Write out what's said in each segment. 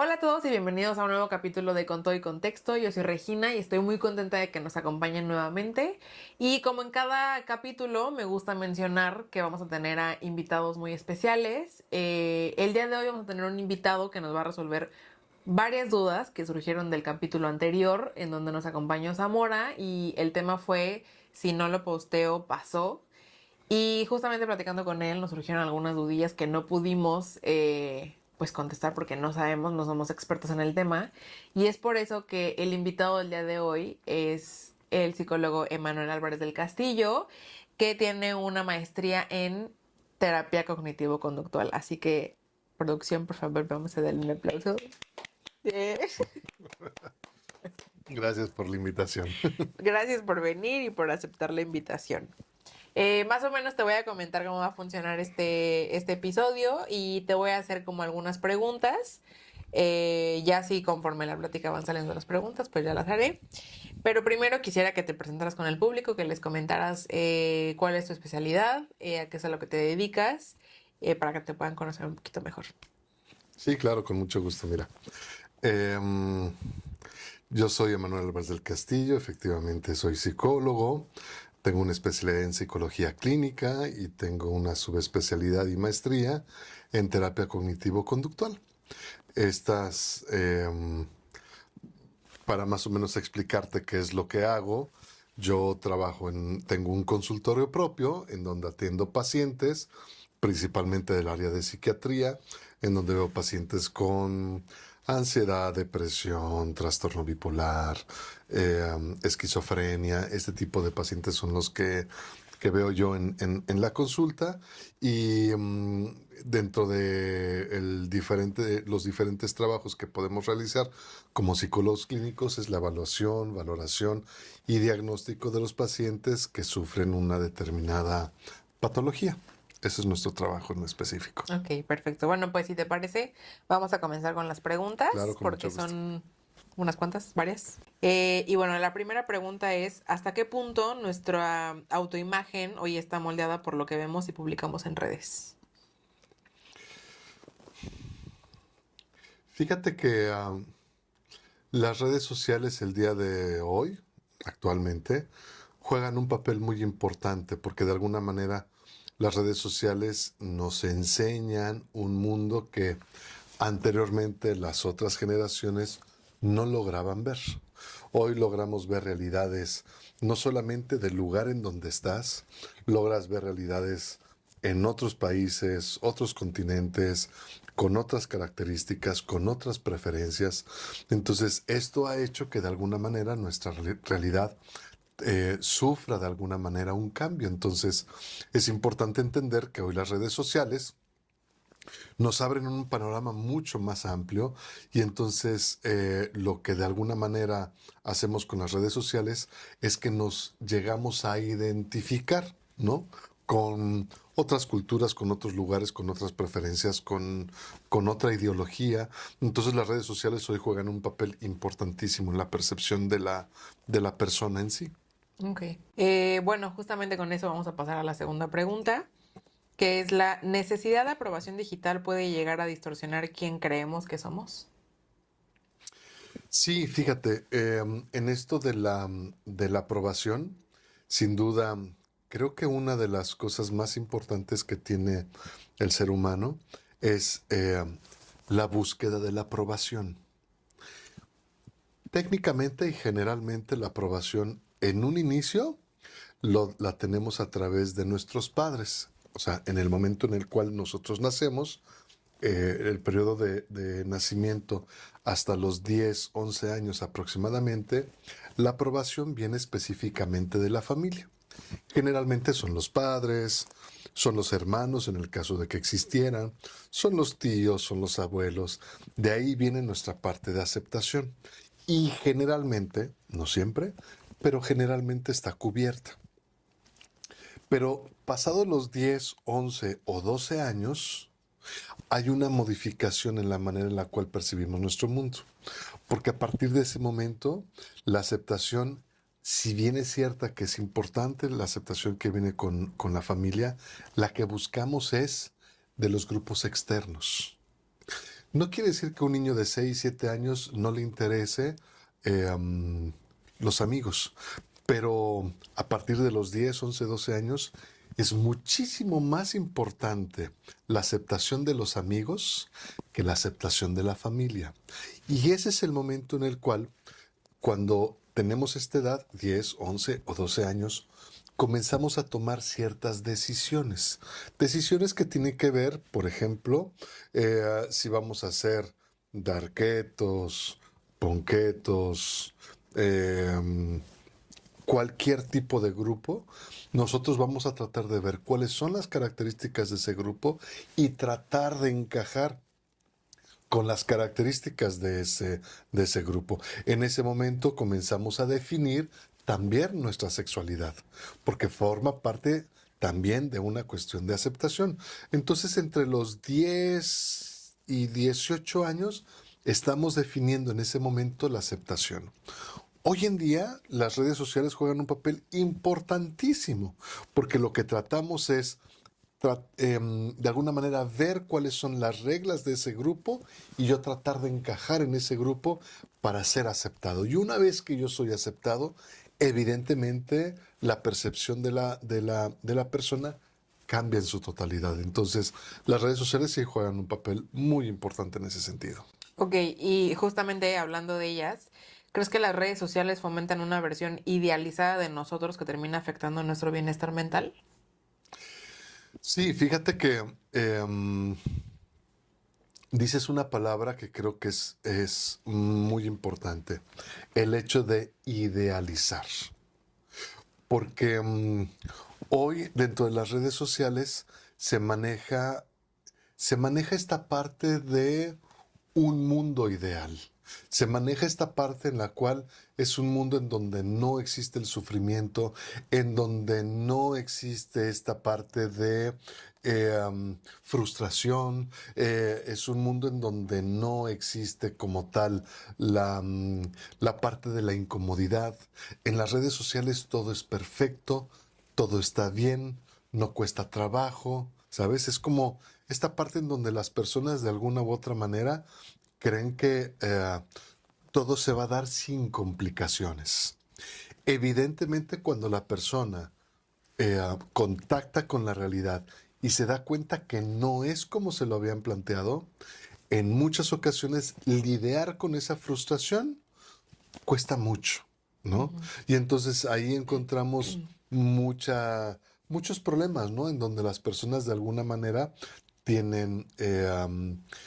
Hola a todos y bienvenidos a un nuevo capítulo de Con Todo y Contexto. Yo soy Regina y estoy muy contenta de que nos acompañen nuevamente. Y como en cada capítulo me gusta mencionar que vamos a tener a invitados muy especiales. El día de hoy vamos a tener un invitado que nos va a resolver varias dudas que surgieron del capítulo anterior en donde nos acompañó Zamora y el tema fue si no lo posteo pasó. Y justamente platicando con él nos surgieron algunas dudillas que no pudimos pues contestar porque no sabemos, no somos expertos en el tema. Y es por eso que el invitado del día de hoy es el psicólogo Emanuel Álvarez del Castillo, que tiene una maestría en terapia cognitivo-conductual. Así que, producción, por favor, vamos a darle un aplauso. Yeah. Gracias por la invitación. Gracias por venir y por aceptar la invitación. Más o menos te voy a comentar cómo va a funcionar este episodio y te voy a hacer como algunas preguntas. Ya así conforme la plática van saliendo las preguntas, pues ya las haré. Pero primero quisiera que te presentaras con el público, que les comentaras cuál es tu especialidad, a qué es a lo que te dedicas, para que te puedan conocer un poquito mejor. Sí, claro, con mucho gusto. Mira, em, yo soy Emanuel Álvarez del Castillo, efectivamente soy psicólogo, tengo una especialidad en psicología clínica y tengo una subespecialidad y maestría en terapia cognitivo-conductual. Estas, para más o menos explicarte qué es lo que hago, yo tengo un consultorio propio en donde atiendo pacientes, principalmente del área de psiquiatría, en donde veo pacientes con ansiedad, depresión, trastorno bipolar, esquizofrenia. Este tipo de pacientes son los que veo yo en la consulta y dentro de los diferentes trabajos que podemos realizar como psicólogos clínicos es la evaluación, valoración y diagnóstico de los pacientes que sufren una determinada patología. Ese es nuestro trabajo en específico. Ok, perfecto. Bueno, pues si te parece, vamos a comenzar con las Claro, preguntas, con porque mucho gusto. son unas cuantas, varias. Y bueno, la primera pregunta es, ¿hasta qué punto nuestra autoimagen hoy está moldeada por lo que vemos y publicamos en redes? Fíjate que las redes sociales el día de hoy, actualmente, juegan un papel muy importante porque de alguna manera las redes sociales nos enseñan un mundo que anteriormente las otras generaciones no lograban ver. Hoy logramos ver realidades no solamente del lugar en donde estás, logras ver realidades en otros países, otros continentes, con otras características, con otras preferencias. Entonces, esto ha hecho que de alguna manera nuestra realidad sufra de alguna manera un cambio. Entonces, es importante entender que hoy las redes sociales nos abren un panorama mucho más amplio y entonces lo que de alguna manera hacemos con las redes sociales es que nos llegamos a identificar, ¿no? Con otras culturas, con otros lugares, con otras preferencias, con otra ideología. Entonces las redes sociales hoy juegan un papel importantísimo en la percepción de la persona en sí. Ok. Bueno, justamente con eso vamos a pasar a la segunda pregunta, que es la necesidad de aprobación digital puede llegar a distorsionar quién creemos que somos. Sí, fíjate, en esto de la aprobación, sin duda, creo que una de las cosas más importantes que tiene el ser humano es la búsqueda de la aprobación. Técnicamente y generalmente la aprobación en un inicio la tenemos a través de nuestros padres. O sea, en el momento en el cual nosotros nacemos, el periodo de nacimiento hasta los 10, 11 años aproximadamente, la aprobación viene específicamente de la familia. Generalmente son los padres, son los hermanos en el caso de que existieran, son los tíos, son los abuelos. De ahí viene nuestra parte de aceptación. Y generalmente, no siempre, pero generalmente está cubierta. Pero pasados los 10, 11 o 12 años, hay una modificación en la manera en la cual percibimos nuestro mundo. Porque a partir de ese momento, la aceptación, si bien es cierta que es importante, la aceptación que viene con la familia, la que buscamos es de los grupos externos. No quiere decir que a un niño de 6, 7 años no le interese los amigos, pero a partir de los 10, 11, 12 años es muchísimo más importante la aceptación de los amigos que la aceptación de la familia. Y ese es el momento en el cual, cuando tenemos esta edad, 10, 11 o 12 años, comenzamos a tomar ciertas decisiones. Decisiones que tienen que ver, por ejemplo, si vamos a hacer darquetos, ponquetos, cualquier tipo de grupo, nosotros vamos a tratar de ver cuáles son las características de ese grupo y tratar de encajar con las características de ese grupo. En ese momento comenzamos a definir también nuestra sexualidad, porque forma parte también de una cuestión de aceptación. Entonces, entre los 10 y 18 años, estamos definiendo en ese momento la aceptación. Hoy en día las redes sociales juegan un papel importantísimo, porque lo que tratamos es de alguna manera ver cuáles son las reglas de ese grupo y yo tratar de encajar en ese grupo para ser aceptado. Y una vez que yo soy aceptado, evidentemente la percepción de la persona cambia en su totalidad. Entonces, las redes sociales sí juegan un papel muy importante en ese sentido. Ok, y justamente hablando de ellas, ¿crees que las redes sociales fomentan una versión idealizada de nosotros que termina afectando nuestro bienestar mental? Sí, fíjate que dices una palabra que creo que es muy importante, el hecho de idealizar. Porque hoy dentro de las redes sociales se maneja, se maneja esta parte de un mundo ideal. Se maneja esta parte en la cual es un mundo en donde no existe el sufrimiento, en donde no existe esta parte de frustración, es un mundo en donde no existe como tal la parte de la incomodidad. En las redes sociales todo es perfecto, todo está bien, no cuesta trabajo, ¿sabes? Es como esta parte en donde las personas de alguna u otra manera creen que todo se va a dar sin complicaciones. Evidentemente, cuando la persona contacta con la realidad y se da cuenta que no es como se lo habían planteado, en muchas ocasiones lidiar con esa frustración cuesta mucho, ¿no? Ujú. Y entonces ahí encontramos muchos problemas, ¿no? En donde las personas de alguna manera tienen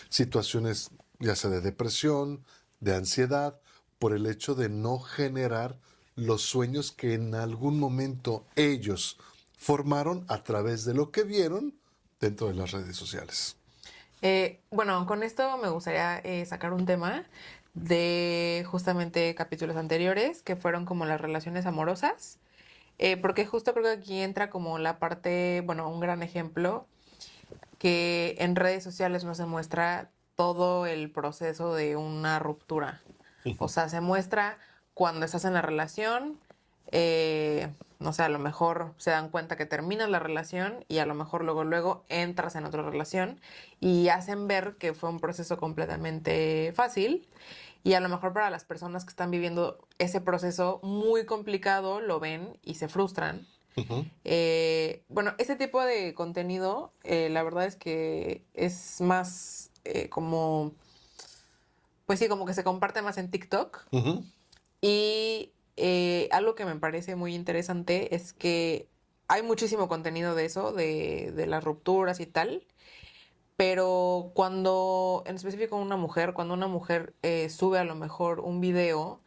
situaciones ya sea de depresión, de ansiedad, por el hecho de no generar los sueños que en algún momento ellos formaron a través de lo que vieron dentro de las redes sociales. Bueno, con esto me gustaría sacar un tema de justamente capítulos anteriores, que fueron como las relaciones amorosas, porque justo creo que aquí entra como la parte, bueno, un gran ejemplo, que en redes sociales no se muestra todo el proceso de una ruptura. O sea, se muestra cuando estás en la relación, no sé, a lo mejor se dan cuenta que terminas la relación y a lo mejor luego entras en otra relación y hacen ver que fue un proceso completamente fácil y a lo mejor para las personas que están viviendo ese proceso muy complicado lo ven y se frustran. Ujú, Bueno, ese tipo de contenido, la verdad es que es más como, pues sí, como que se comparte más en TikTok. ujú. Y algo que me parece muy interesante es que hay muchísimo contenido de eso, de las rupturas y tal, pero cuando, en específico cuando una mujer sube a lo mejor un video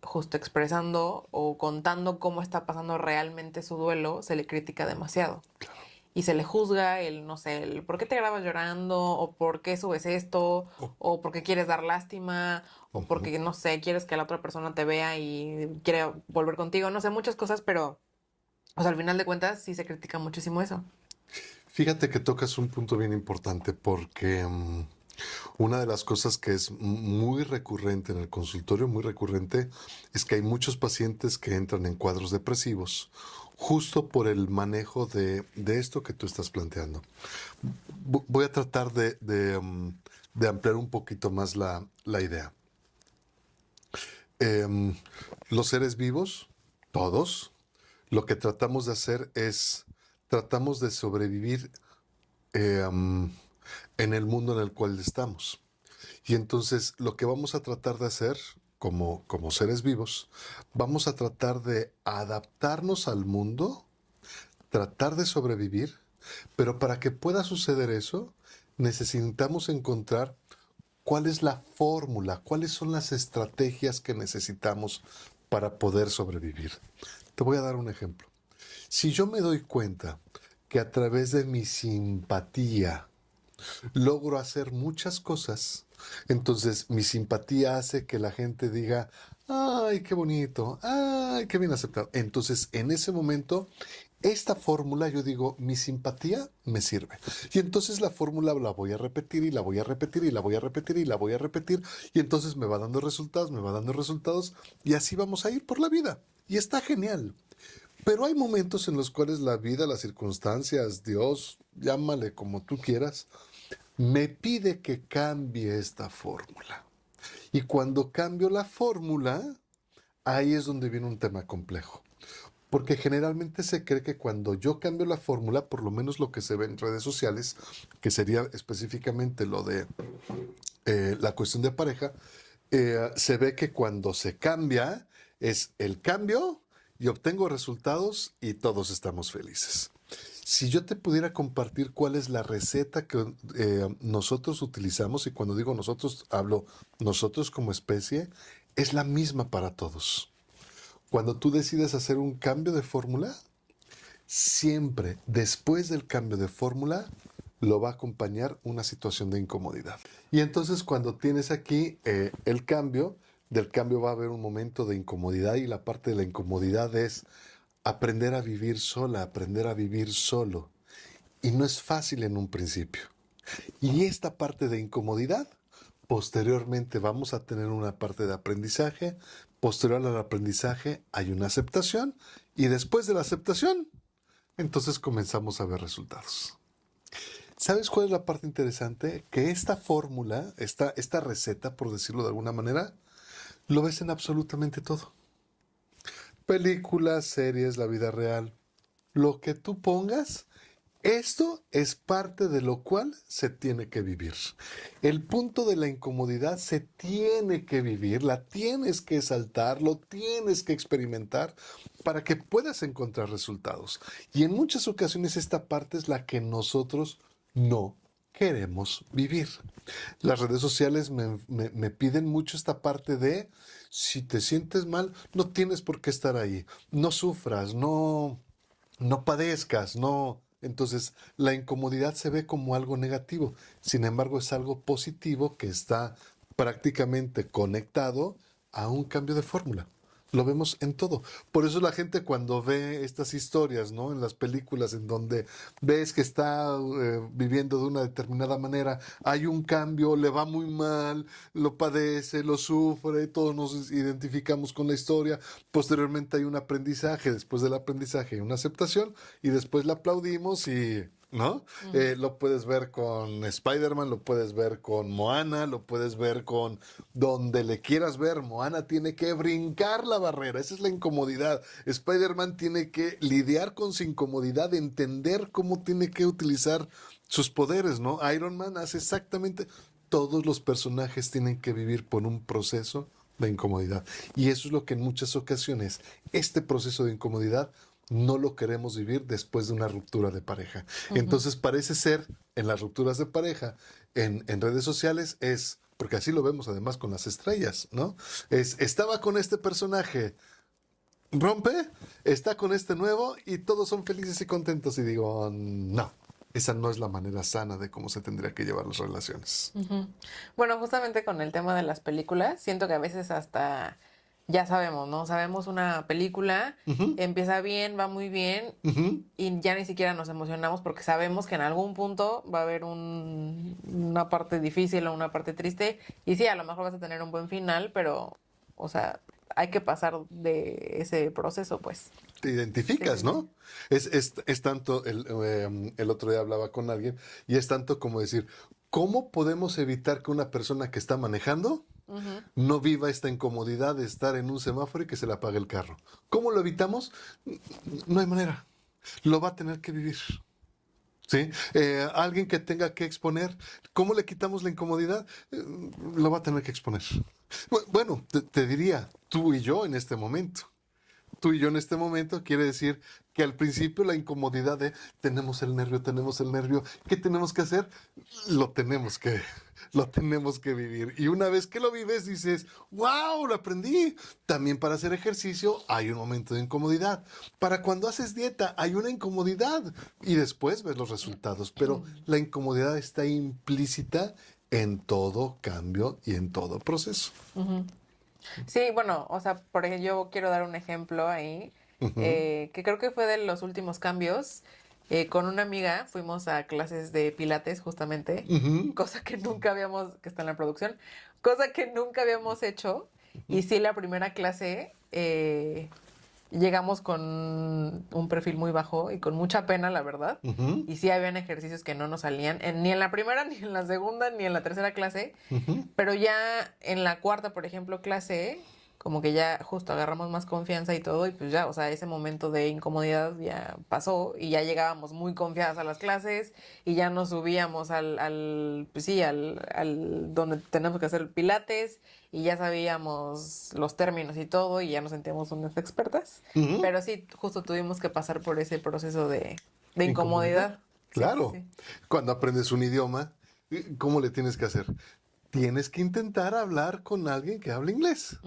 justo expresando o contando cómo está pasando realmente su duelo, se le critica demasiado. Y se le juzga el, no sé, el por qué te grabas llorando, o por qué subes esto, Oh, o porque quieres dar lástima, o ujú. porque, no sé, quieres que la otra persona te vea y quiere volver contigo, no sé, muchas cosas, pero, o sea, al final de cuentas sí se critica muchísimo eso. Fíjate que tocas un punto bien importante porque una de las cosas que es muy recurrente en el consultorio, muy recurrente, es que hay muchos pacientes que entran en cuadros depresivos justo por el manejo de esto que tú estás planteando. Voy a tratar de ampliar un poquito más la idea. Em, los seres vivos, todos, lo que tratamos de hacer es, tratamos de sobrevivir em, en el mundo en el cual estamos. Y entonces lo que vamos a tratar de hacer como seres vivos, vamos a tratar de adaptarnos al mundo, tratar de sobrevivir, pero para que pueda suceder eso, necesitamos encontrar cuál es la fórmula, cuáles son las estrategias que necesitamos para poder sobrevivir. Te voy a dar un ejemplo. Si yo me doy cuenta que a través de mi simpatía logro hacer muchas cosas, entonces mi simpatía hace que la gente diga, ay, qué bonito, ay, qué bien aceptado. Entonces, en ese momento, esta fórmula, yo digo, mi simpatía me sirve. Y entonces la fórmula la voy a repetir y la voy a repetir y la voy a repetir y la voy a repetir. Y entonces me va dando resultados, me va dando resultados. Y así vamos a ir por la vida. Y está genial. Pero hay momentos en los cuales la vida, las circunstancias, Dios, llámale como tú quieras, me pide que cambie esta fórmula. Y cuando cambio la fórmula, ahí es donde viene un tema complejo. Porque generalmente se cree que cuando yo cambio la fórmula, por lo menos lo que se ve en redes sociales, que sería específicamente lo de la cuestión de pareja, se ve que cuando se cambia es el cambio y obtengo resultados y todos estamos felices. Si yo te pudiera compartir cuál es la receta que nosotros utilizamos, y cuando digo nosotros, hablo nosotros como especie, es la misma para todos. Cuando tú decides hacer un cambio de fórmula, siempre después del cambio de fórmula lo va a acompañar una situación de incomodidad. Y entonces cuando tienes aquí el cambio, del cambio va a haber un momento de incomodidad y la parte de la incomodidad es aprender a vivir sola, aprender a vivir solo. Y no es fácil en un principio. Y esta parte de incomodidad, posteriormente vamos a tener una parte de aprendizaje, posterior al aprendizaje hay una aceptación y después de la aceptación, entonces comenzamos a ver resultados. ¿Sabes cuál es la parte interesante? Que esta fórmula, esta receta, por decirlo de alguna manera, lo ves en absolutamente todo. Películas, series, la vida real. Lo que tú pongas, esto es parte de lo cual se tiene que vivir. El punto de la incomodidad se tiene que vivir, la tienes que saltar, lo tienes que experimentar para que puedas encontrar resultados. Y en muchas ocasiones esta parte es la que nosotros no queremos vivir. Las redes sociales me piden mucho esta parte de, si te sientes mal, no tienes por qué estar ahí, no sufras, no padezcas, no. Entonces, la incomodidad se ve como algo negativo. Sin embargo, es algo positivo que está prácticamente conectado a un cambio de fórmula. Lo vemos en todo. Por eso la gente cuando ve estas historias, ¿no? En las películas en donde ves que está viviendo de una determinada manera, hay un cambio, le va muy mal, lo padece, lo sufre, todos nos identificamos con la historia. Posteriormente hay un aprendizaje, después del aprendizaje hay una aceptación y después la aplaudimos y... ¿no? Lo puedes ver con Spider-Man, lo puedes ver con Moana, lo puedes ver con donde le quieras ver. Moana tiene que brincar la barrera, esa es la incomodidad. Spider-Man tiene que lidiar con su incomodidad, entender cómo tiene que utilizar sus poderes, ¿no? Iron Man hace exactamente... Todos los personajes tienen que vivir por un proceso de incomodidad. Y eso es lo que en muchas ocasiones, este proceso de incomodidad, no lo queremos vivir después de una ruptura de pareja. Entonces parece ser en las rupturas de pareja, en redes sociales, es, porque así lo vemos además con las estrellas, ¿no? Estaba con este personaje, rompe, está con este nuevo y todos son felices y contentos. Y digo, no, esa no es la manera sana de cómo se tendría que llevar las relaciones. Bueno, justamente con el tema de las películas, siento que a veces hasta ya sabemos, ¿no? Sabemos una película, empieza bien, va muy bien, y ya ni siquiera nos emocionamos porque sabemos que en algún punto va a haber una parte difícil o una parte triste. Y sí, a lo mejor vas a tener un buen final, pero, o sea, hay que pasar de ese proceso, pues. Te identificas, Sí. ¿no? Es tanto, el otro día hablaba con alguien, y es tanto como decir, ¿Cómo podemos evitar que una persona que está manejando no viva esta incomodidad de estar en un semáforo y que se le apague el carro? ¿Cómo lo evitamos? No hay manera. Lo va a tener que vivir. ¿Sí? Alguien que tenga que exponer, ¿cómo le quitamos la incomodidad? Lo va a tener que exponer. Bueno, te diría, tú y yo en este momento. Tú y yo en este momento quiere decir que al principio la incomodidad de tenemos el nervio, ¿qué tenemos que hacer? Lo tenemos que, lo tenemos que vivir. Y una vez que lo vives dices, wow, lo aprendí. También para hacer ejercicio hay un momento de incomodidad. Para cuando haces dieta hay una incomodidad y después ves los resultados. Pero la incomodidad está implícita en todo cambio y en todo proceso. Sí, bueno, o sea, por ejemplo, yo quiero dar un ejemplo ahí, que creo que fue de los últimos cambios. Con una amiga fuimos a clases de pilates, justamente, cosa que nunca habíamos, que está en la producción, cosa que nunca habíamos hecho. Y sí, la primera clase llegamos con un perfil muy bajo y con mucha pena, la verdad. Y sí, habían ejercicios que no nos salían, ni en la primera, ni en la segunda, ni en la tercera clase. Pero ya en la cuarta, por ejemplo, clase, como que ya justo agarramos más confianza y todo, y pues ya, o sea, ese momento de incomodidad ya pasó y ya llegábamos muy confiadas a las clases y ya nos subíamos pues sí, al donde tenemos que hacer pilates y ya sabíamos los términos y todo y ya nos sentíamos unas expertas. Pero sí, justo tuvimos que pasar por ese proceso de incomodidad. Claro. Sí. Cuando aprendes un idioma, ¿cómo le tienes que hacer? Tienes que intentar hablar con alguien que hable inglés.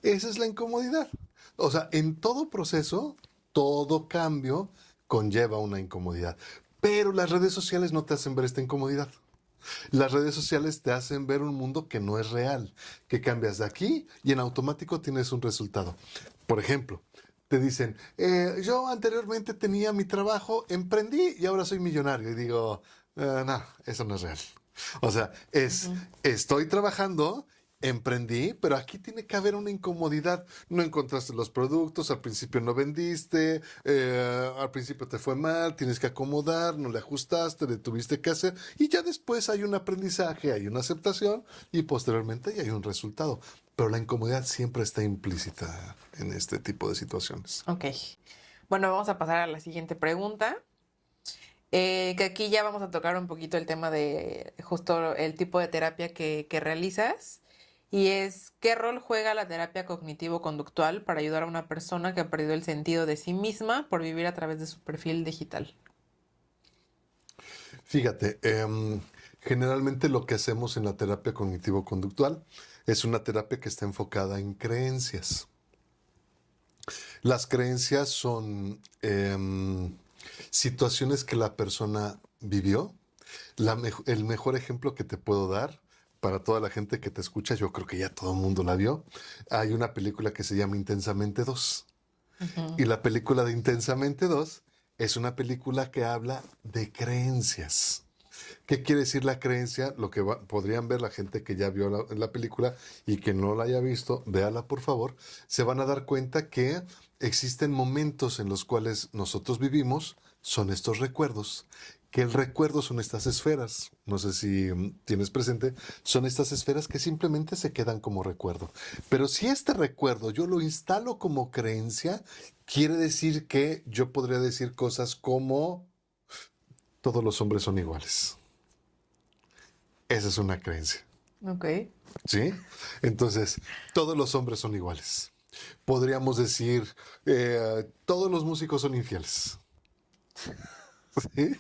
Esa es la incomodidad. O sea, en todo proceso, todo cambio conlleva una incomodidad. Pero las redes sociales no te hacen ver esta incomodidad. Las redes sociales te hacen ver un mundo que no es real, que cambias de aquí y en automático tienes un resultado. Por ejemplo, te dicen, yo anteriormente tenía mi trabajo, emprendí y ahora soy millonario. Y digo, no, eso no es real. O sea, estoy trabajando, emprendí, pero aquí tiene que haber una incomodidad. No encontraste los productos, al principio no vendiste, al principio te fue mal, tienes que acomodar, no le ajustaste, le tuviste que hacer, y ya después hay un aprendizaje, hay una aceptación, y posteriormente ya hay un resultado. Pero la incomodidad siempre está implícita en este tipo de situaciones. Ok. Bueno, vamos a pasar a la siguiente pregunta. Que aquí ya vamos a tocar un poquito el tema de justo el tipo de terapia que realizas. Y es, ¿qué rol juega la terapia cognitivo-conductual para ayudar a una persona que ha perdido el sentido de sí misma por vivir a través de su perfil digital? Fíjate, generalmente lo que hacemos en la terapia cognitivo-conductual es una terapia que está enfocada en creencias. Las creencias son situaciones que la persona vivió. El mejor ejemplo que te puedo dar para toda la gente que te escucha, yo creo que ya todo el mundo la vio. Hay una película que se llama Intensamente 2. Y la película de Intensamente 2 es una película que habla de creencias. ¿Qué quiere decir la creencia? Lo que podrían ver la gente que ya vio la película y que no la haya visto, véala por favor, se van a dar cuenta que existen momentos en los cuales nosotros vivimos, son estos recuerdos, que el recuerdo son estas esferas, no sé si tienes presente, son estas esferas que simplemente se quedan como recuerdo. Pero si este recuerdo yo lo instalo como creencia, quiere decir que yo podría decir cosas como todos los hombres son iguales. Esa es una creencia. Ok. ¿Sí? Entonces, todos los hombres son iguales. Podríamos decir, todos los músicos son infieles. ¿Sí?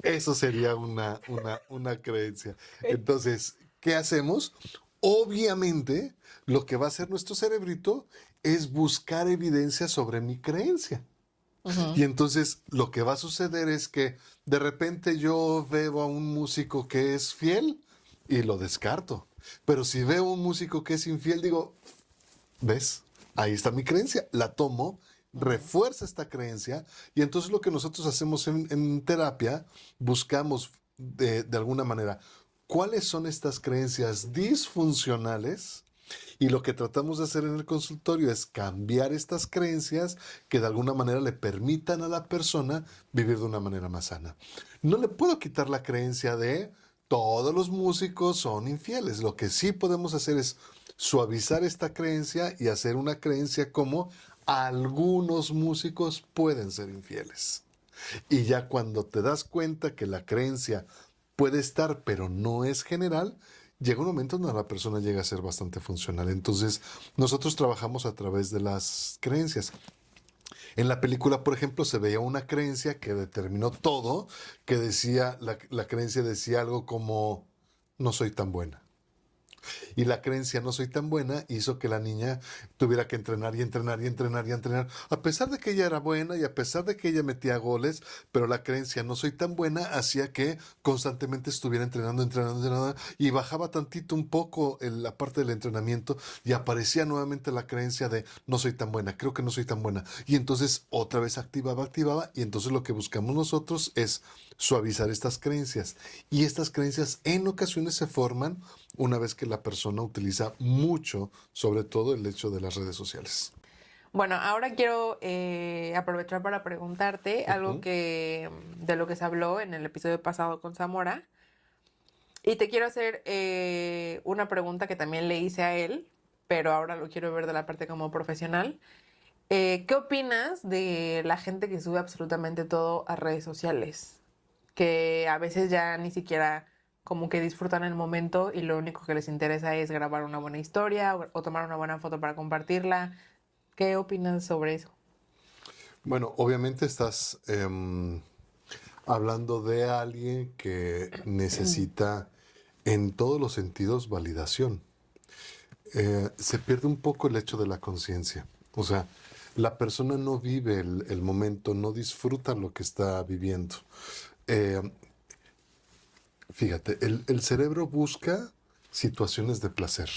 Eso sería una creencia. Entonces, ¿qué hacemos? Obviamente, lo que va a hacer nuestro cerebrito es buscar evidencia sobre mi creencia. Y entonces lo que va a suceder es que de repente yo veo a un músico que es fiel y lo descarto. Pero si veo un músico que es infiel, digo, ¿ves? Ahí está mi creencia. La tomo, refuerza esta creencia y entonces lo que nosotros hacemos en terapia, buscamos de alguna manera cuáles son estas creencias disfuncionales. Y lo que tratamos de hacer en el consultorio es cambiar estas creencias que de alguna manera le permitan a la persona vivir de una manera más sana. No le puedo quitar la creencia de todos los músicos son infieles. Lo que sí podemos hacer es suavizar esta creencia y hacer una creencia como algunos músicos pueden ser infieles. Y ya cuando te das cuenta que la creencia puede estar, pero no es general, llega un momento donde la persona llega a ser bastante funcional. Entonces, nosotros trabajamos a través de las creencias. En la película, por ejemplo, se veía una creencia que determinó todo, que decía, la creencia decía algo como, no soy tan buena. Y la creencia no soy tan buena hizo que la niña tuviera que entrenar y entrenar y entrenar y entrenar, a pesar de que ella era buena y a pesar de que ella metía goles, pero la creencia no soy tan buena hacía que constantemente estuviera entrenando, entrenando, entrenando, y bajaba tantito un poco la parte del entrenamiento y aparecía nuevamente la creencia de no soy tan buena, creo que no soy tan buena. Y entonces otra vez activaba, activaba, y entonces lo que buscamos nosotros es suavizar estas creencias. Y estas creencias en ocasiones se forman una vez que la persona utiliza mucho, sobre todo el hecho de las redes sociales. Bueno, ahora quiero aprovechar para preguntarte algo Ujú. que de lo que se habló en el episodio pasado con Zamora. Y te quiero hacer una pregunta que también le hice a él, pero ahora lo quiero ver de la parte como profesional. ¿Qué opinas de la gente que sube absolutamente todo a redes sociales? Que a veces ya ni siquiera como que disfrutan el momento y lo único que les interesa es grabar una buena historia o tomar una buena foto para compartirla. ¿Qué opinas sobre eso? Bueno, obviamente estás hablando de alguien que necesita en todos los sentidos validación. Se pierde un poco el hecho de la conciencia. O sea, la persona no vive el momento, no disfruta lo que está viviendo. Eh, Fíjate, el cerebro busca situaciones de placer.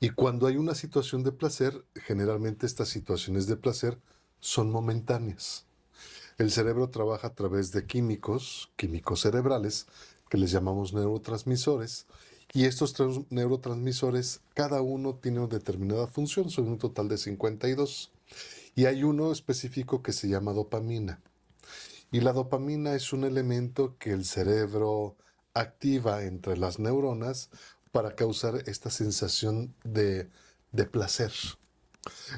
Y cuando hay una situación de placer, generalmente estas situaciones de placer son momentáneas. El cerebro trabaja a través de químicos cerebrales, que les llamamos neurotransmisores, y estos neurotransmisores, cada uno tiene una determinada función, son un total de 52. Y hay uno específico que se llama dopamina. Y la dopamina es un elemento que el cerebro activa entre las neuronas para causar esta sensación de placer.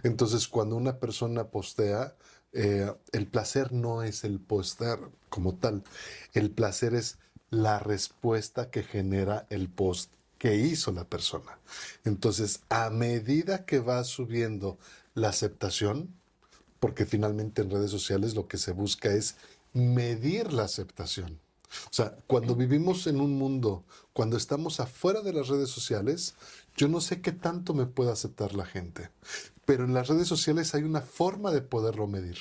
Entonces, cuando una persona postea, el placer no es el postear como tal. El placer es la respuesta que genera el post que hizo la persona. Entonces, a medida que va subiendo la aceptación, porque finalmente en redes sociales lo que se busca es medir la aceptación. O sea, cuando vivimos en un mundo, cuando estamos afuera de las redes sociales, yo no sé qué tanto me puede aceptar la gente. Pero en las redes sociales hay una forma de poderlo medir.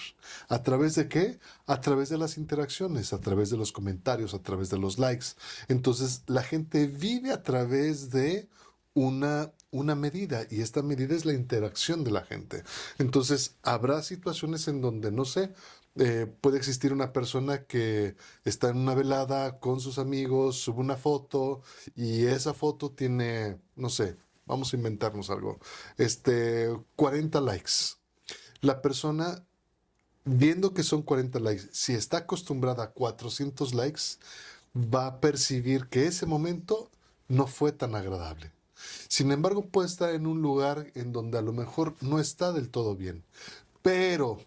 ¿A través de qué? A través de las interacciones, a través de los comentarios, a través de los likes. Entonces, la gente vive a través de una medida, y esta medida es la interacción de la gente. Entonces, habrá situaciones en donde, no sé, puede existir una persona que está en una velada con sus amigos, sube una foto y esa foto tiene, no sé, vamos a inventarnos algo, 40 likes. La persona, viendo que son 40 likes, si está acostumbrada a 400 likes, va a percibir que ese momento no fue tan agradable. Sin embargo, puede estar en un lugar en donde a lo mejor no está del todo bien, pero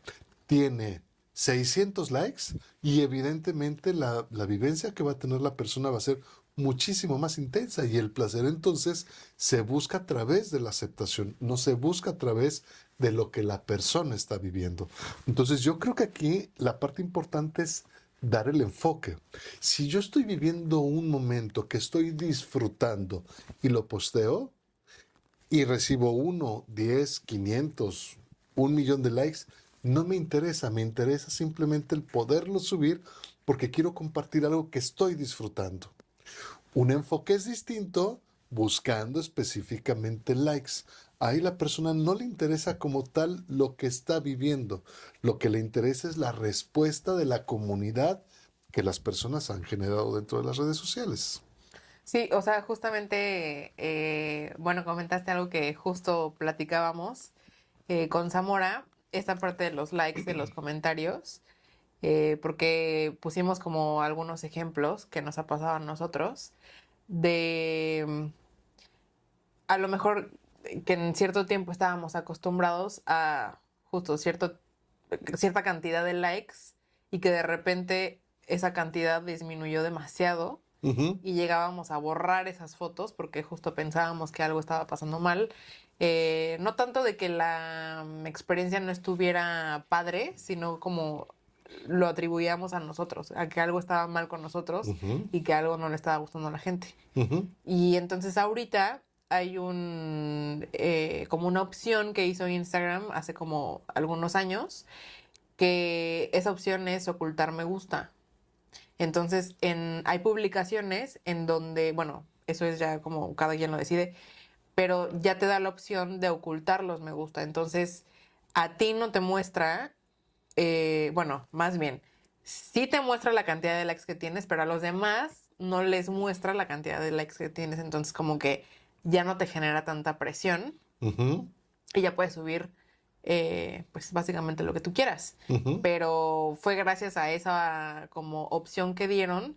tiene 600 likes y evidentemente la vivencia que va a tener la persona va a ser muchísimo más intensa, y el placer entonces se busca a través de la aceptación, no se busca a través de lo que la persona está viviendo. Entonces yo creo que aquí la parte importante es dar el enfoque. Si yo estoy viviendo un momento que estoy disfrutando y lo posteo y recibo 1, 10, 500, 1 millón de likes, no me interesa, me interesa simplemente el poderlo subir porque quiero compartir algo que estoy disfrutando. Un enfoque es distinto buscando específicamente likes. Ahí la persona no le interesa como tal lo que está viviendo. Lo que le interesa es la respuesta de la comunidad que las personas han generado dentro de las redes sociales. Sí, o sea, justamente, bueno, comentaste algo que justo platicábamos con Zamora, esta parte de los likes, de los comentarios. porque pusimos como algunos ejemplos que nos ha pasado a nosotros de a lo mejor que en cierto tiempo estábamos acostumbrados a justo cierta cantidad de likes y que de repente esa cantidad disminuyó demasiado Ujú, y llegábamos a borrar esas fotos porque justo pensábamos que algo estaba pasando mal. No tanto de que la experiencia no estuviera padre, sino como lo atribuíamos a nosotros, a que algo estaba mal con nosotros ujú, y que algo no le estaba gustando a la gente. ujú, Y entonces ahorita hay como una opción que hizo Instagram hace como algunos años, que esa opción es ocultar me gusta. Entonces, hay publicaciones en donde, bueno, eso es ya como cada quien lo decide, pero ya te da la opción de ocultar los me gusta. Entonces, a ti no te muestra, bueno, más bien, sí te muestra la cantidad de likes que tienes, pero a los demás no les muestra la cantidad de likes que tienes. Entonces, como que ya no te genera tanta presión ujú, y ya puedes subir, pues básicamente lo que tú quieras. ujú. Pero fue gracias a esa como opción que dieron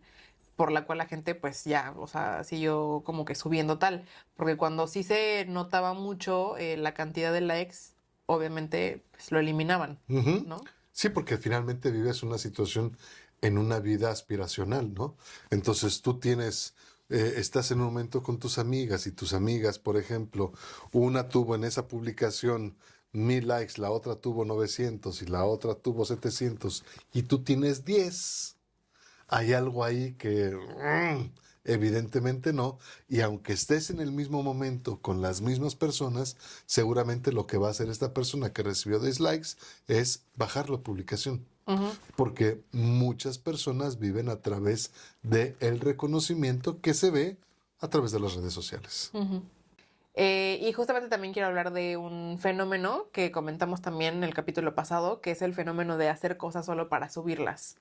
por la cual la gente pues ya, o sea, siguió como que subiendo tal. Porque cuando sí se notaba mucho la cantidad de likes, obviamente pues lo eliminaban, Ujú. ¿no? Sí, porque finalmente vives una situación en una vida aspiracional, ¿no? Entonces tú estás en un momento con tus amigas y tus amigas, por ejemplo, una tuvo en esa publicación 1000 likes, la otra tuvo 900 y la otra tuvo 700 y tú tienes 10. Hay algo ahí que evidentemente no, y aunque estés en el mismo momento con las mismas personas, seguramente lo que va a hacer esta persona que recibió dislikes es bajar la publicación, Ujú. porque muchas personas viven a través del reconocimiento que se ve a través de las redes sociales. Ujú. Y justamente también quiero hablar de un fenómeno que comentamos también en el capítulo pasado, que es el fenómeno de hacer cosas solo para subirlas.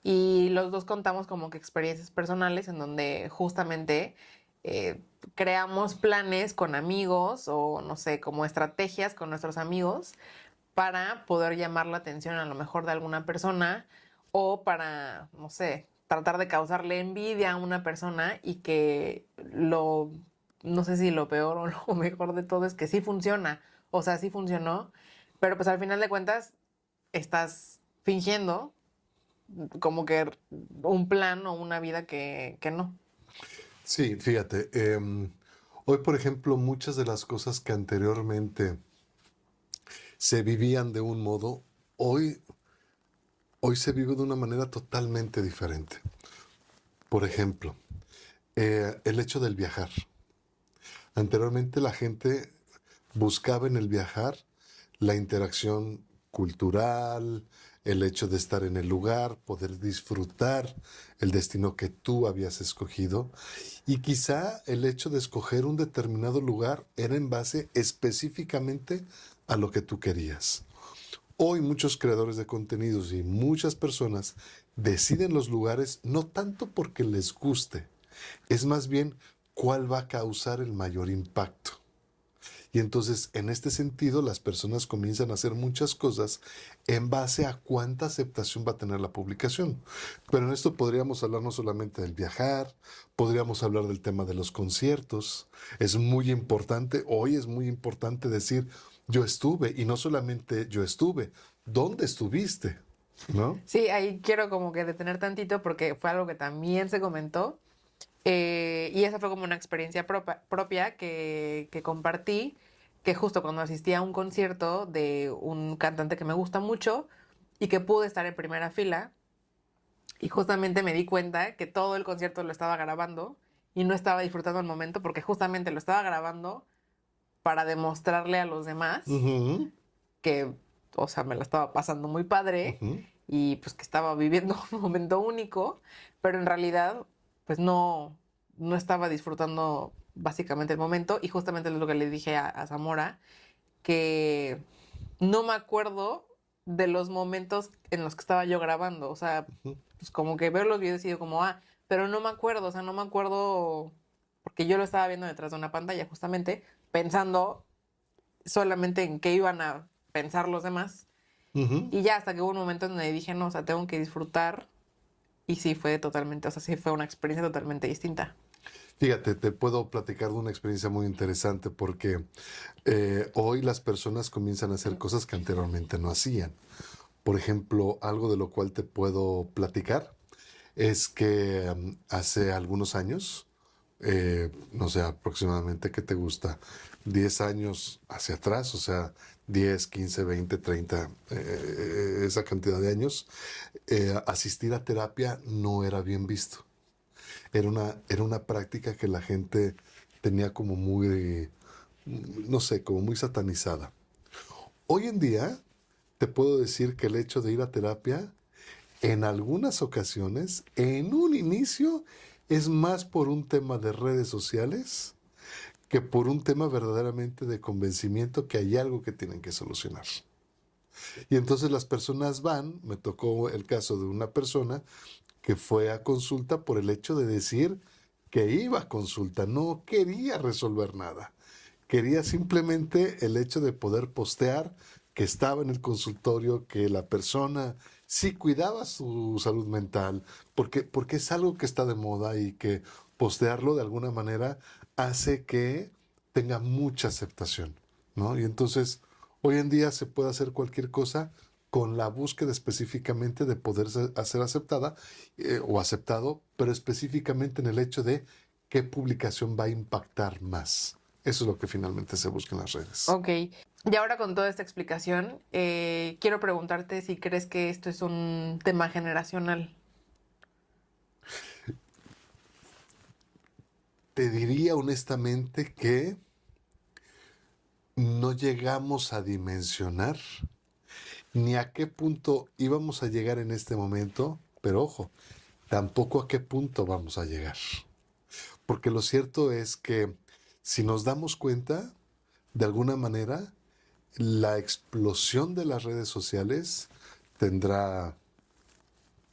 Y los dos contamos como que experiencias personales en donde justamente eh, creamos planes con amigos o no sé, como estrategias con nuestros amigos para poder llamar la atención a lo mejor de alguna persona o para, no sé, tratar de causarle envidia a una persona y que no sé si lo peor o lo mejor de todo es que sí funciona, o sea, sí funcionó, pero pues al final de cuentas estás fingiendo como que un plan o una vida que no. Sí, fíjate, hoy por ejemplo muchas de las cosas que anteriormente se vivían de un modo, hoy, hoy se vive de una manera totalmente diferente. Por ejemplo, el hecho del viajar. Anteriormente la gente buscaba en el viajar la interacción cultural, el hecho de estar en el lugar, poder disfrutar el destino que tú habías escogido y quizá el hecho de escoger un determinado lugar era en base específicamente a lo que tú querías. Hoy muchos creadores de contenidos y muchas personas deciden los lugares no tanto porque les guste, es más bien cuál va a causar el mayor impacto. Y entonces, en este sentido, las personas comienzan a hacer muchas cosas en base a cuánta aceptación va a tener la publicación. Pero en esto podríamos hablar no solamente del viajar, podríamos hablar del tema de los conciertos. Es muy importante, hoy es muy importante decir, yo estuve, y no solamente yo estuve, ¿dónde estuviste? ¿No? Sí, ahí quiero como que detener tantito porque fue algo que también se comentó. Y esa fue como una experiencia propia que compartí, que justo cuando asistí a un concierto de un cantante que me gusta mucho y que pude estar en primera fila, y justamente me di cuenta que todo el concierto lo estaba grabando y no estaba disfrutando el momento porque justamente lo estaba grabando para demostrarle a los demás Ujú, que, o sea, me la estaba pasando muy padre ujú. y pues que estaba viviendo un momento único, pero en realidad pues no estaba disfrutando básicamente el momento y justamente es lo que le dije a Zamora, que no me acuerdo de los momentos en los que estaba yo grabando, o sea, pues como que veo los videos y digo como, pero no me acuerdo, o sea, no me acuerdo porque yo lo estaba viendo detrás de una pantalla justamente pensando solamente en qué iban a pensar los demás Ujú. Y ya hasta que hubo un momento en donde dije, no, o sea, tengo que disfrutar. Y sí fue totalmente, o sea, sí fue una experiencia totalmente distinta. Fíjate, te puedo platicar de una experiencia muy interesante porque hoy las personas comienzan a hacer cosas que anteriormente no hacían. Por ejemplo, algo de lo cual te puedo platicar es que hace algunos años, no sé, aproximadamente, ¿qué te gusta? 10 años hacia atrás, o sea, 10, 15, 20, 30, esa cantidad de años, asistir a terapia no era bien visto. Era una práctica que la gente tenía como muy, no sé, como muy satanizada. Hoy en día, te puedo decir que el hecho de ir a terapia, en algunas ocasiones, en un inicio, es más por un tema de redes sociales que por un tema verdaderamente de convencimiento que hay algo que tienen que solucionar. Y entonces las personas van, me tocó el caso de una persona que fue a consulta por el hecho de decir que iba a consulta, no quería resolver nada. Quería simplemente el hecho de poder postear que estaba en el consultorio, que la persona sí cuidaba su salud mental, porque es algo que está de moda y que postearlo de alguna manera hace que tenga mucha aceptación, ¿no? Y entonces, hoy en día se puede hacer cualquier cosa con la búsqueda específicamente de poder ser aceptada o aceptado, pero específicamente en el hecho de qué publicación va a impactar más. Eso es lo que finalmente se busca en las redes. Ok. Y ahora con toda esta explicación, quiero preguntarte si crees que esto es un tema generacional. Te diría honestamente que no llegamos a dimensionar ni a qué punto íbamos a llegar en este momento, pero ojo, tampoco a qué punto vamos a llegar. Porque lo cierto es que si nos damos cuenta, de alguna manera, la explosión de las redes sociales tendrá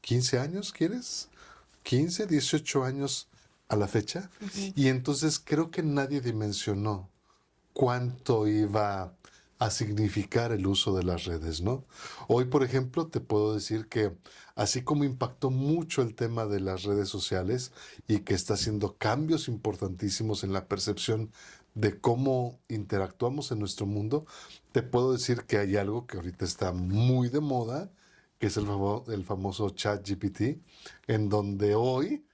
15 años, ¿quieres? 15, 18 años a la fecha. Ujú. Y entonces creo que nadie dimensionó cuánto iba a significar el uso de las redes, ¿no? Hoy, por ejemplo, te puedo decir que así como impactó mucho el tema de las redes sociales y que está haciendo cambios importantísimos en la percepción de cómo interactuamos en nuestro mundo, te puedo decir que hay algo que ahorita está muy de moda, que es el famoso ChatGPT, en donde hoy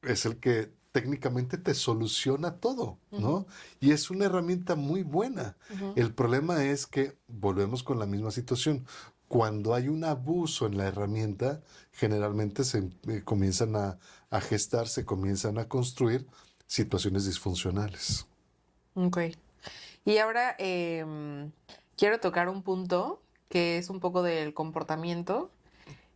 es el que técnicamente te soluciona todo, Ujú, ¿no? Y es una herramienta muy buena. ujú. El problema es que volvemos con la misma situación. Cuando hay un abuso en la herramienta, generalmente se comienzan a gestar, se comienzan a construir situaciones disfuncionales. Ok. Y ahora quiero tocar un punto que es un poco del comportamiento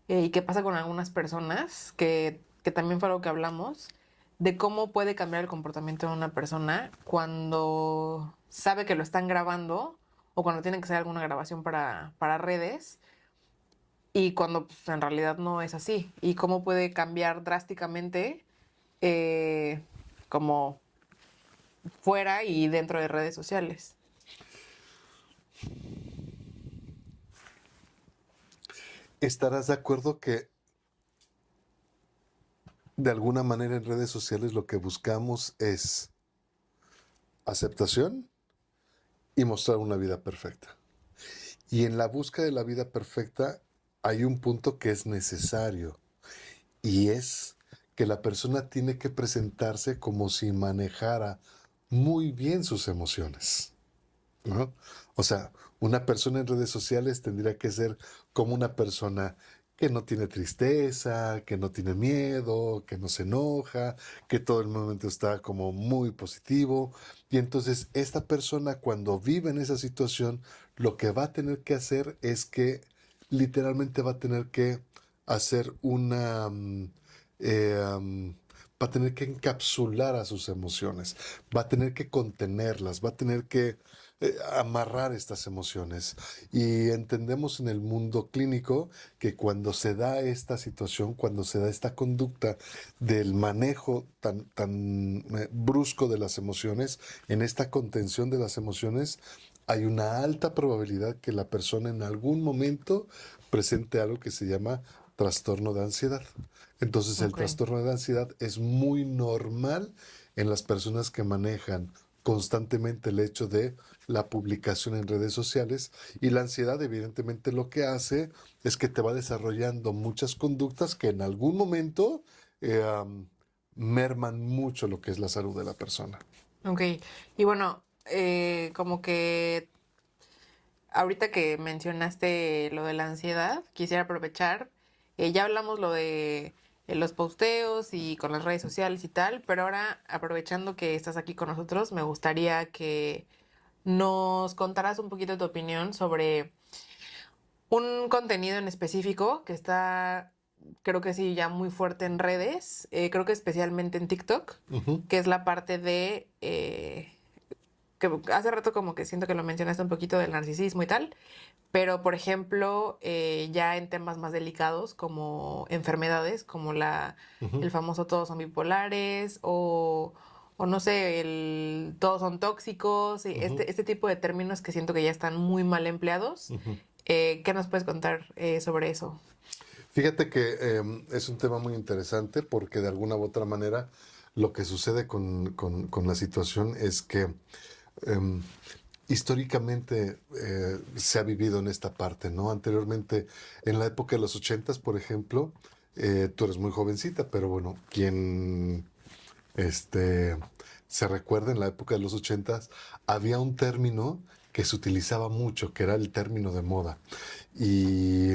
y qué pasa con algunas personas, que también fue algo que hablamos, de cómo puede cambiar el comportamiento de una persona cuando sabe que lo están grabando o cuando tiene que hacer alguna grabación para redes y cuando pues, en realidad no es así. Y cómo puede cambiar drásticamente eh, como fuera y dentro de redes sociales. ¿Estarás de acuerdo que de alguna manera en redes sociales lo que buscamos es aceptación y mostrar una vida perfecta? Y en la búsqueda de la vida perfecta hay un punto que es necesario y es que la persona tiene que presentarse como si manejara muy bien sus emociones, ¿no? O sea, una persona en redes sociales tendría que ser como una persona que no tiene tristeza, que no tiene miedo, que no se enoja, que todo el momento está como muy positivo. Y entonces esta persona cuando vive en esa situación, lo que va a tener que hacer es que literalmente va a tener que hacer una... eh, um, va a tener que encapsular a sus emociones, va a tener que contenerlas, va a tener que amarrar estas emociones. Y entendemos en el mundo clínico que cuando se da esta situación, cuando se da esta conducta del manejo tan brusco de las emociones, en esta contención de las emociones, hay una alta probabilidad que la persona en algún momento presente algo que se llama trastorno de ansiedad. Entonces el Ok. trastorno de ansiedad es muy normal en las personas que manejan constantemente el hecho de la publicación en redes sociales, y la ansiedad evidentemente lo que hace es que te va desarrollando muchas conductas que en algún momento eh, um, merman mucho lo que es la salud de la persona. Ok. Y bueno, como que ahorita que mencionaste lo de la ansiedad, quisiera aprovechar. Ya hablamos lo de los posteos y con las redes sociales y tal, pero ahora aprovechando que estás aquí con nosotros, me gustaría que nos contaras un poquito tu opinión sobre un contenido en específico que está, creo que sí, ya muy fuerte en redes, creo que especialmente en TikTok, Ujú, que es la parte de, que hace rato como que siento que lo mencionaste un poquito del narcisismo y tal, pero por ejemplo, ya en temas más delicados como enfermedades, como ujú, el famoso todos son bipolares o no sé, el todos son tóxicos, y ujú, este tipo de términos que siento que ya están muy mal empleados. ujú. ¿Qué nos puedes contar sobre eso? Fíjate que es un tema muy interesante porque de alguna u otra manera lo que sucede con la situación es que em, históricamente se ha vivido en esta parte, ¿no? Anteriormente, en la época de los ochentas, por ejemplo, tú eres muy jovencita, pero bueno, quien este, se recuerda en la época de los ochentas, había un término que se utilizaba mucho, que era el término de moda, y,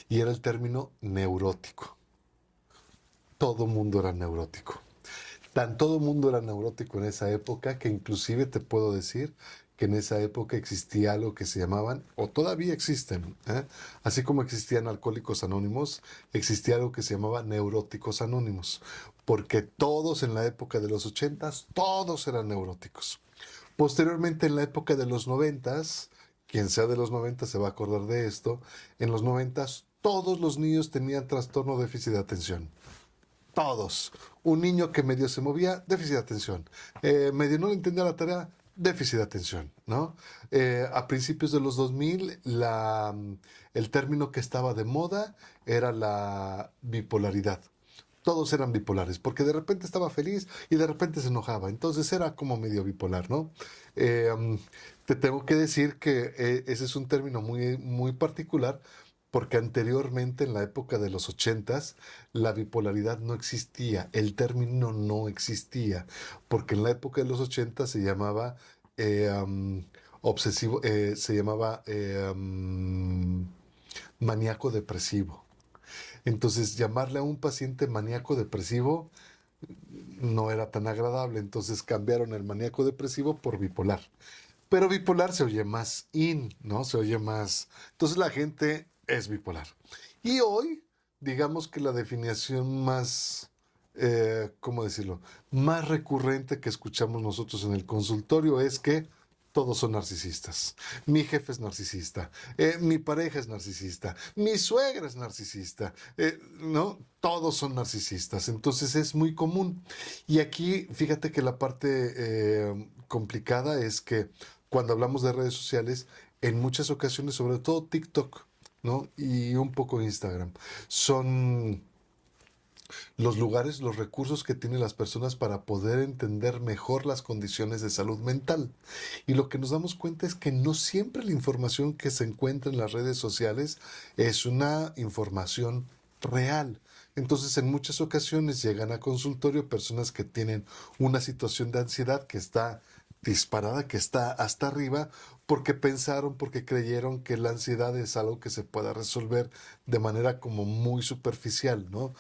y era el término neurótico. Todo mundo era neurótico. Tan todo mundo era neurótico en esa época que inclusive te puedo decir que en esa época existía algo que se llamaban, o todavía existen, así como existían alcohólicos anónimos, existía algo que se llamaba neuróticos anónimos, porque todos en la época de los ochentas, todos eran neuróticos. Posteriormente en la época de los noventas, quien sea de los noventas se va a acordar de esto, en los noventas todos los niños tenían trastorno de déficit de atención. Todos. Un niño que medio se movía, déficit de atención. Medio no le entendía la tarea, déficit de atención, ¿no? A principios de los 2000, el término que estaba de moda era la bipolaridad. Todos eran bipolares, porque de repente estaba feliz y de repente se enojaba. Entonces era como medio bipolar, ¿no? Eh, um, Te tengo que decir que ese es un término muy, muy particular, porque anteriormente, en la época de los ochentas, la bipolaridad no existía, el término no existía, porque en la época de los ochentas se llamaba obsesivo, se llamaba maníaco depresivo. Entonces, llamarle a un paciente maníaco depresivo no era tan agradable, entonces cambiaron el maníaco depresivo por bipolar. Pero bipolar se oye más ¿no? Se oye más. Entonces la gente es bipolar. Y hoy, digamos que la definición más, ¿cómo decirlo? Más recurrente que escuchamos nosotros en el consultorio es que todos son narcisistas. Mi jefe es narcisista, mi pareja es narcisista, mi suegra es narcisista, ¿no? Todos son narcisistas. Entonces es muy común. Y aquí, fíjate que la parte complicada es que cuando hablamos de redes sociales, en muchas ocasiones, sobre todo TikTok, ¿no? Y un poco Instagram, son los lugares, los recursos que tienen las personas para poder entender mejor las condiciones de salud mental. Y lo que nos damos cuenta es que no siempre la información que se encuentra en las redes sociales es una información real. Entonces, en muchas ocasiones llegan a consultorio personas que tienen una situación de ansiedad que está disparada, que está hasta arriba, porque pensaron, porque creyeron que la ansiedad es algo que se pueda resolver de manera como muy superficial, ¿no?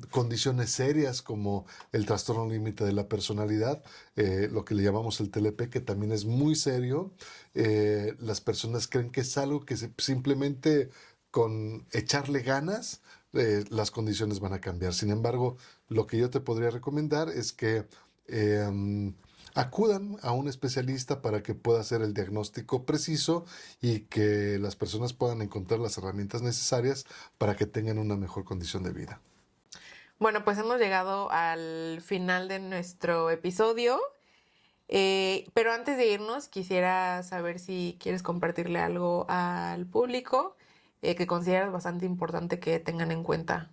Condiciones serias como el trastorno límite de la personalidad, lo que le llamamos el TLP, que también es muy serio. Las personas creen que es algo que simplemente con echarle ganas, las condiciones van a cambiar. Sin embargo, lo que yo te podría recomendar es que eh, acudan a un especialista para que pueda hacer el diagnóstico preciso y que las personas puedan encontrar las herramientas necesarias para que tengan una mejor condición de vida. Bueno, pues hemos llegado al final de nuestro episodio. Pero antes de irnos, quisiera saber si quieres compartirle algo al público que consideras bastante importante que tengan en cuenta.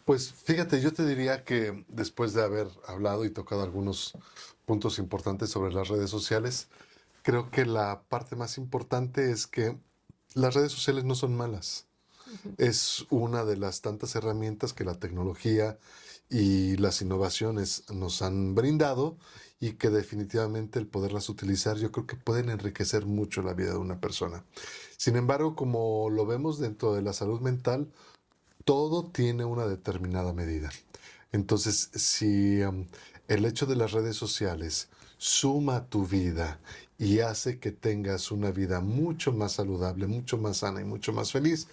Pues fíjate, yo te diría que después de haber hablado y tocado algunos puntos importantes sobre las redes sociales, creo que la parte más importante es que las redes sociales no son malas. Ujú. Es una de las tantas herramientas que la tecnología y las innovaciones nos han brindado y que definitivamente el poderlas utilizar yo creo que pueden enriquecer mucho la vida de una persona. Sin embargo, como lo vemos dentro de la salud mental, todo tiene una determinada medida. Entonces, si el hecho de las redes sociales suma a tu vida y hace que tengas una vida mucho más saludable, mucho más sana y mucho más feliz,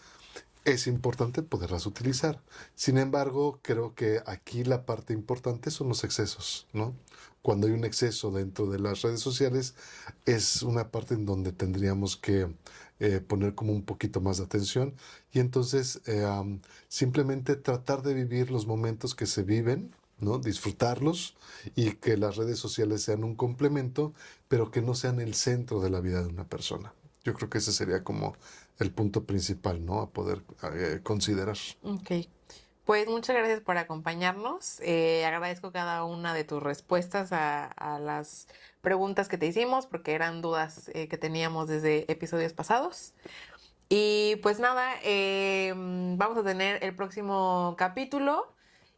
es importante poderlas utilizar. Sin embargo, creo que aquí la parte importante son los excesos, ¿no? Cuando hay un exceso dentro de las redes sociales, es una parte en donde tendríamos que poner como un poquito más de atención y entonces simplemente tratar de vivir los momentos que se viven, ¿no? Disfrutarlos y que las redes sociales sean un complemento, pero que no sean el centro de la vida de una persona. Yo creo que ese sería como el punto principal, ¿no? A poder considerar. Ok. Pues muchas gracias por acompañarnos. Agradezco cada una de tus respuestas a las preguntas que te hicimos, porque eran dudas que teníamos desde episodios pasados. Y pues nada, vamos a tener el próximo capítulo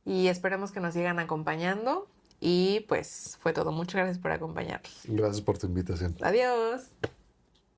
y esperemos que nos sigan acompañando. Y pues fue todo. Muchas gracias por acompañarnos. Gracias por tu invitación. Adiós.